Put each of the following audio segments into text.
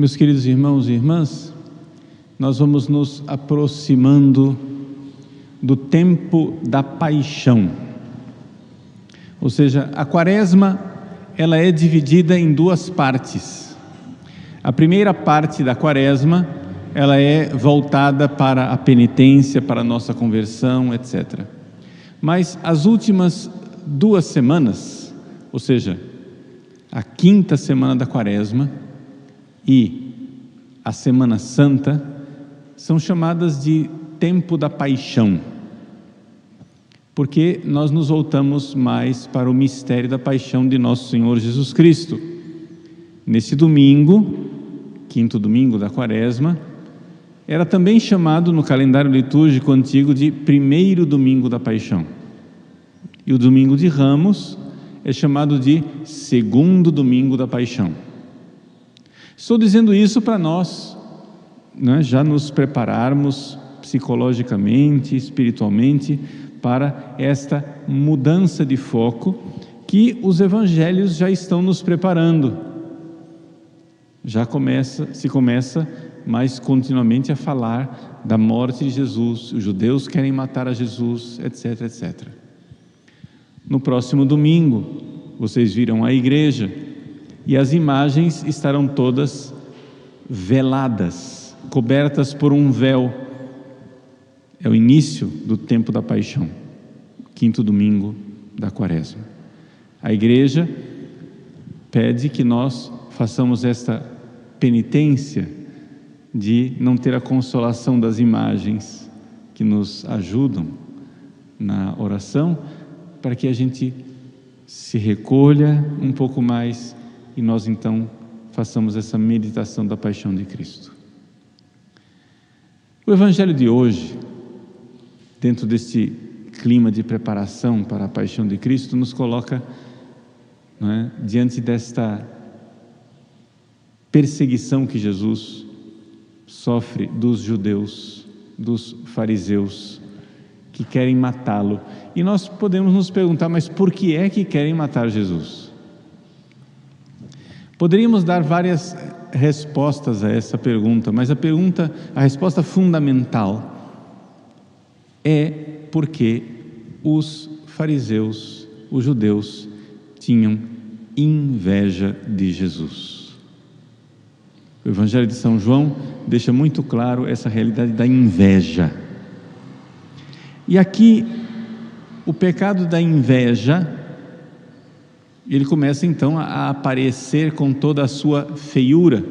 Meus queridos irmãos e irmãs, nós vamos nos aproximando do tempo da paixão. Ou seja, a quaresma, ela é dividida em duas partes. A primeira parte da quaresma, ela é voltada para a penitência, para a nossa conversão, etc. Mas as últimas 2 semanas, ou seja, a 5ª semana da quaresma e a Semana Santa, são chamadas de tempo da paixão, porque nós nos voltamos mais para o mistério da paixão de nosso Senhor Jesus Cristo. Nesse domingo, 5º domingo da quaresma, era também chamado no calendário litúrgico antigo de primeiro domingo da paixão. E o domingo de Ramos é chamado de segundo domingo da paixão. Estou dizendo isso para nós, já nos prepararmos psicologicamente, espiritualmente, para esta mudança de foco que os evangelhos já estão nos preparando. Se começa mais continuamente a falar da morte de Jesus, os judeus querem matar a Jesus, etc, etc. No próximo domingo, vocês virão à igreja e as imagens estarão todas veladas, cobertas por um véu. É o início do tempo da paixão, 5º domingo da quaresma. A igreja pede que nós façamos esta penitência de não ter a consolação das imagens que nos ajudam na oração, para que a gente se recolha um pouco mais e nós então façamos essa meditação da paixão de Cristo. O evangelho de hoje, dentro deste clima de preparação para a paixão de Cristo, nos coloca, diante desta perseguição que Jesus sofre dos judeus, dos fariseus, que querem matá-lo. E nós podemos nos perguntar, mas por que é que querem matar Jesus? Poderíamos dar várias respostas a essa pergunta, mas a resposta fundamental é porque os fariseus, os judeus, tinham inveja de Jesus. O Evangelho de São João deixa muito claro essa realidade da inveja. E aqui, o pecado da inveja, ele começa então a aparecer com toda a sua feiura.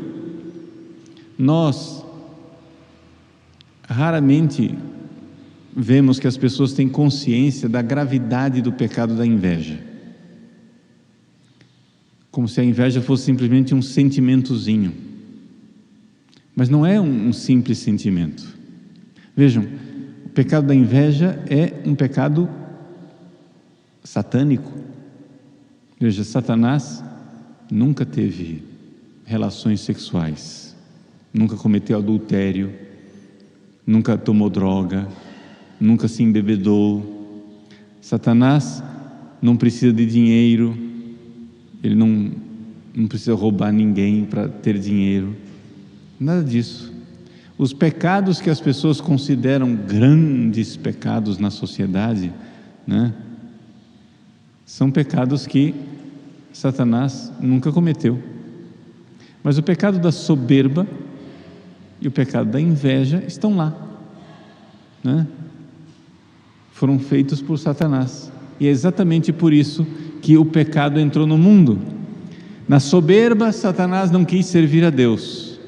Nós raramente vemos que as pessoas têm consciência da gravidade do pecado da inveja, como se a inveja fosse simplesmente um sentimentozinho, mas não é um simples sentimento. Vejam, o pecado da inveja é um pecado satânico. Veja, Satanás nunca teve relações sexuais, nunca cometeu adultério, nunca tomou droga, nunca se embebedou. Satanás não precisa de dinheiro, ele não precisa roubar ninguém para ter dinheiro, nada disso. Os pecados que as pessoas consideram grandes pecados na sociedade, são pecados que Satanás nunca cometeu. Mas o pecado da soberba e o pecado da inveja estão lá, foram feitos por Satanás, e é exatamente por isso que o pecado entrou no mundo. Na soberba, Satanás não quis servir a Deus,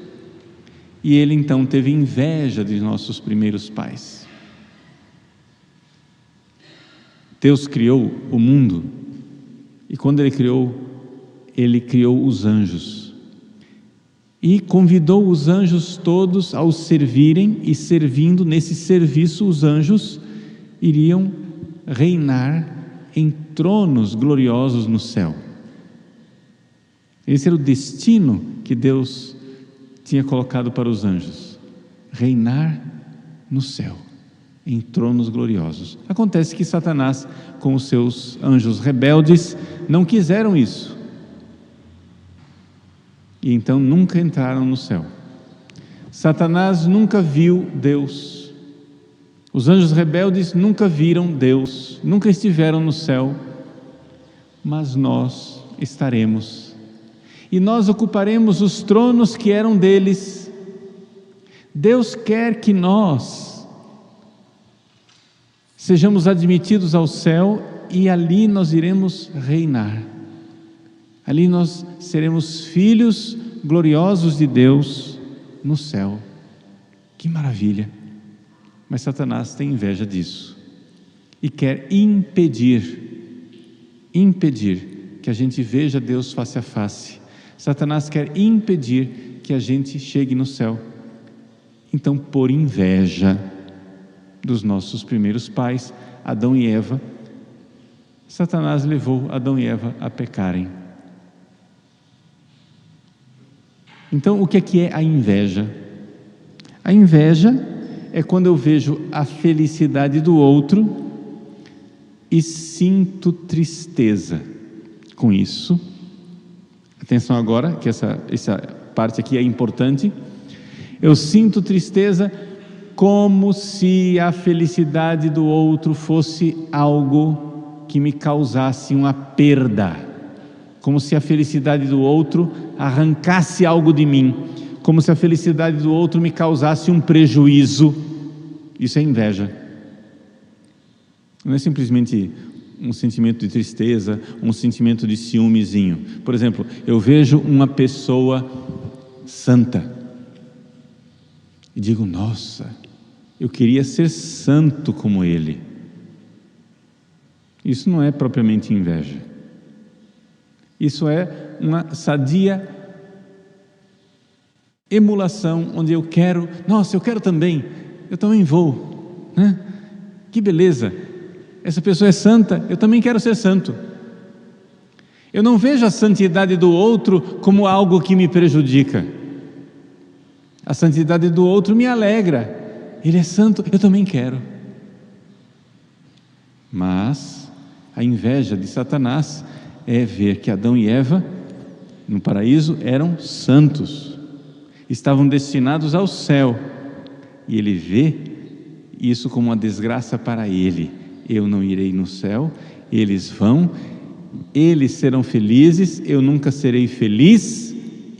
e ele então teve inveja de nossos primeiros pais. Deus criou o mundo, e quando Ele criou os anjos, e convidou os anjos todos ao servirem, e servindo nesse serviço, os anjos iriam reinar em tronos gloriosos no céu. Esse era o destino que Deus tinha colocado para os anjos, reinar no céu, em tronos gloriosos. Acontece que Satanás, com os seus anjos rebeldes, não quiseram isso. e então nunca entraram no céu. Satanás nunca viu Deus. Os anjos rebeldes nunca viram Deus, nunca estiveram no céu, mas nós estaremos. E nós ocuparemos os tronos que eram deles. Deus quer que nós sejamos admitidos ao céu e ali nós iremos reinar. Ali nós seremos filhos gloriosos de Deus no céu. Que maravilha! Mas Satanás tem inveja disso e quer impedir que a gente veja Deus face a face. Satanás quer impedir que a gente chegue no céu. Então, por inveja dos nossos primeiros pais, Adão e Eva, Satanás levou Adão e Eva a pecarem. Então, o que é a inveja? A inveja é quando eu vejo a felicidade do outro e sinto tristeza com isso. Atenção agora, que essa parte aqui é importante. Eu sinto tristeza como se a felicidade do outro fosse algo que me causasse uma perda, como se a felicidade do outro arrancasse algo de mim, como se a felicidade do outro me causasse um prejuízo. Isso é inveja. Não é simplesmente um sentimento de tristeza, um sentimento de ciúmezinho. Por exemplo, eu vejo uma pessoa santa e digo: nossa, eu queria ser santo como ele. Isso não é propriamente inveja. Isso é uma sadia emulação, onde eu quero, nossa, eu quero também, eu também vou, né? Que beleza, essa pessoa é santa, eu também quero ser santo. Eu não vejo a santidade do outro como algo que me prejudica. A santidade do outro me alegra. Ele é santo, eu também quero. Mas a inveja de Satanás é ver que Adão e Eva, no paraíso, eram santos, estavam destinados ao céu, e ele vê isso como uma desgraça para ele. Eu não irei no céu, eles vão, eles serão felizes, eu nunca serei feliz,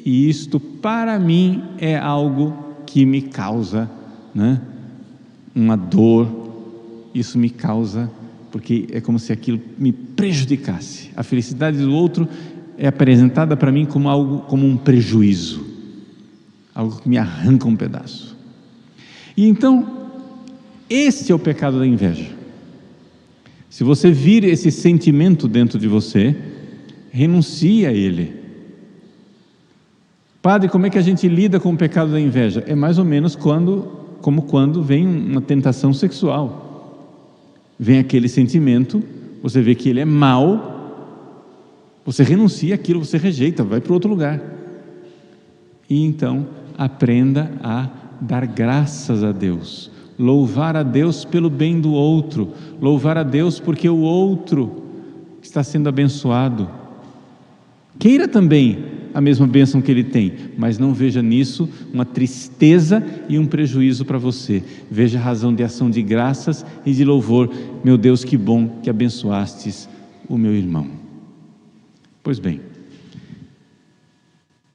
e isto para mim é algo que me causa, né, uma dor. Isso me causa, porque é como se aquilo me prejudicasse. A felicidade do outro é apresentada para mim como algo, como um prejuízo, algo que me arranca um pedaço. E então, esse é o pecado da inveja. Se você vir esse sentimento dentro de você, renuncie a ele. Padre, como é que a gente lida com o pecado da inveja? É mais ou menos como quando vem uma tentação sexual. Vem aquele sentimento, você vê que ele é mau, você renuncia àquilo, você rejeita, vai para outro lugar. E então, aprenda a dar graças a Deus, louvar a Deus pelo bem do outro, louvar a Deus porque o outro está sendo abençoado. Queira também a mesma bênção que ele tem, mas não veja nisso uma tristeza e um prejuízo para você. Veja a razão de ação de graças e de louvor. Meu Deus, que bom que abençoastes o meu irmão. Pois bem,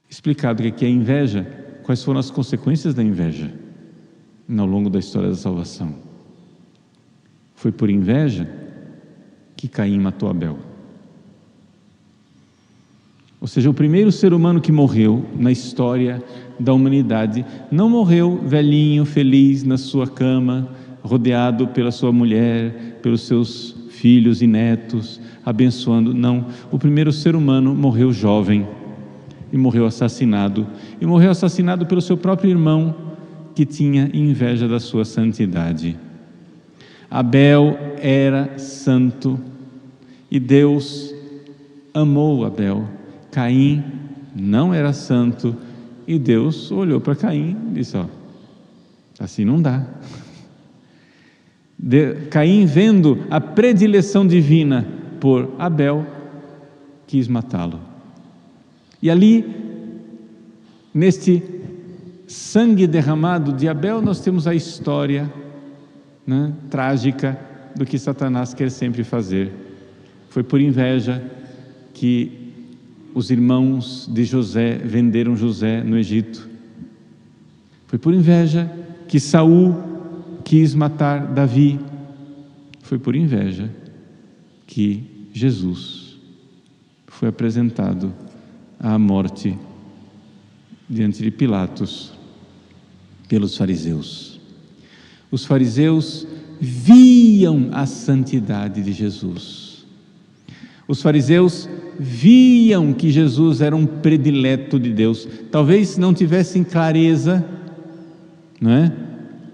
explicado o que é inveja, quais foram as consequências da inveja ao longo da história da salvação? Foi por inveja que Caim matou Abel. Ou seja, o primeiro ser humano que morreu na história da humanidade não morreu velhinho, feliz na sua cama, rodeado pela sua mulher, pelos seus filhos e netos, abençoando. Não, o primeiro ser humano morreu jovem e morreu assassinado. E morreu assassinado pelo seu próprio irmão, que tinha inveja da sua santidade. Abel era santo e Deus amou Abel. Caim não era santo e Deus olhou para Caim e disse: ó, assim não dá. Caim, vendo a predileção divina por Abel, quis matá-lo. E ali Neste sangue derramado de Abel, nós temos a história, né, trágica do que Satanás quer sempre fazer. Foi por inveja que os irmãos de José venderam José no Egito. Foi por inveja que Saul quis matar Davi. Foi por inveja que Jesus foi apresentado à morte diante de Pilatos pelos fariseus. Os fariseus viam a santidade de Jesus. Os fariseus viam que Jesus era um predileto de Deus. Talvez não tivessem clareza, não é?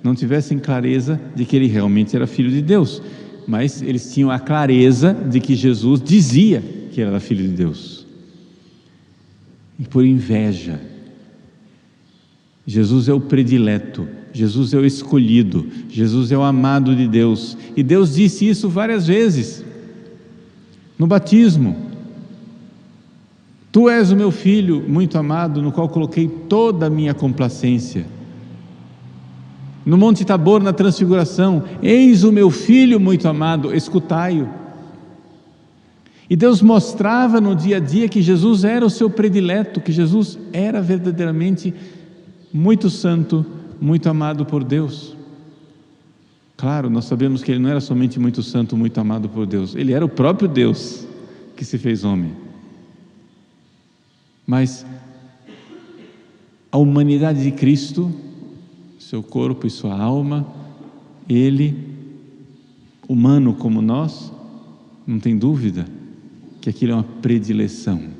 Não tivessem clareza de que ele realmente era filho de Deus, mas eles tinham a clareza de que Jesus dizia que era filho de Deus. E por inveja, Jesus é o predileto, Jesus é o escolhido, Jesus é o amado de Deus, e Deus disse isso várias vezes, no batismo: Tu és o meu filho muito amado, no qual coloquei toda a minha complacência. No Monte Tabor, na transfiguração: Eis o meu filho muito amado, escutai-o. E Deus mostrava no dia a dia que Jesus era o seu predileto, que Jesus era verdadeiramente muito santo, muito amado por Deus. Claro, nós sabemos que ele não era somente muito santo, muito amado por Deus, ele era o próprio Deus que se fez homem. Mas a humanidade de Cristo, seu corpo e sua alma, ele, humano como nós, não tem dúvida que aquilo é uma predileção.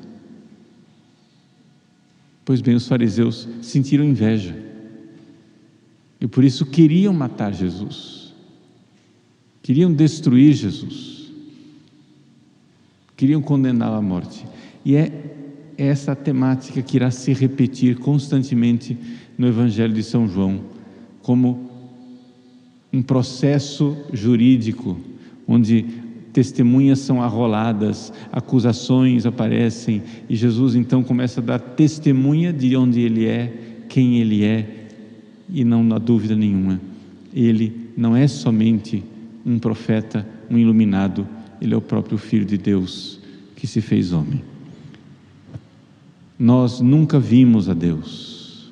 Pois bem, os fariseus sentiram inveja e por isso queriam matar Jesus, queriam destruir Jesus, queriam condená-lo à morte. E é essa temática que irá se repetir constantemente no Evangelho de São João, como um processo jurídico, onde testemunhas são arroladas, acusações aparecem, e Jesus então começa a dar testemunha de onde ele é, quem ele é, e não há dúvida nenhuma, ele não é somente um profeta, um iluminado, ele é o próprio Filho de Deus que se fez homem. Nós nunca vimos a Deus,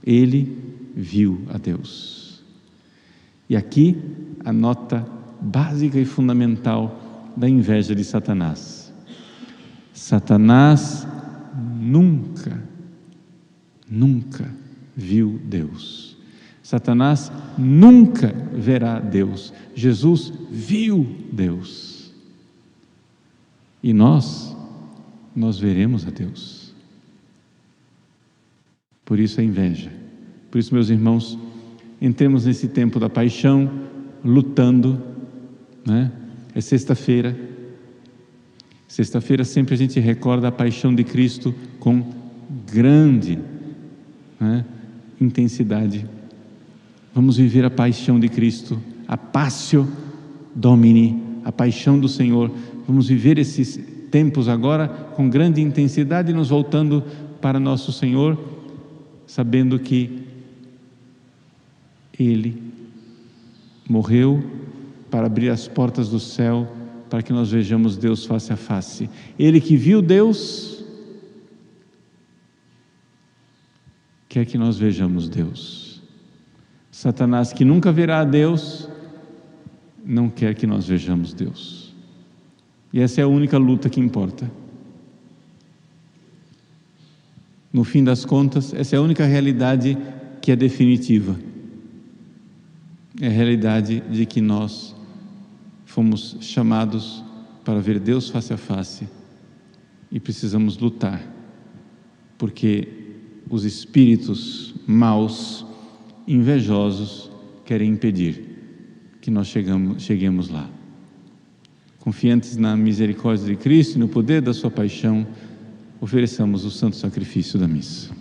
ele viu a Deus. E aqui a nota básica e fundamental da inveja de Satanás. Satanás nunca viu Deus. Satanás nunca verá Deus. Jesus viu Deus. E nós veremos a Deus. Por isso a inveja. Por isso, meus irmãos, entremos nesse tempo da paixão, lutando, né? É sexta-feira. Sexta-feira sempre a gente recorda a paixão de Cristo com grande, né, intensidade. Vamos viver a paixão de Cristo, a Passio Domini, a paixão do Senhor. Vamos viver esses tempos agora com grande intensidade, nos voltando para nosso Senhor, sabendo que Ele morreu para abrir as portas do céu, para que nós vejamos Deus face a face. Ele que viu Deus, quer que nós vejamos Deus. Satanás, que nunca verá a Deus, não quer que nós vejamos Deus. E essa é a única luta que importa. No fim das contas, essa é a única realidade que é definitiva. É a realidade de que nós fomos chamados para ver Deus face a face e precisamos lutar, porque os espíritos maus, invejosos, querem impedir que nós cheguemos lá. Confiantes na misericórdia de Cristo e no poder da sua paixão, ofereçamos o santo sacrifício da missa.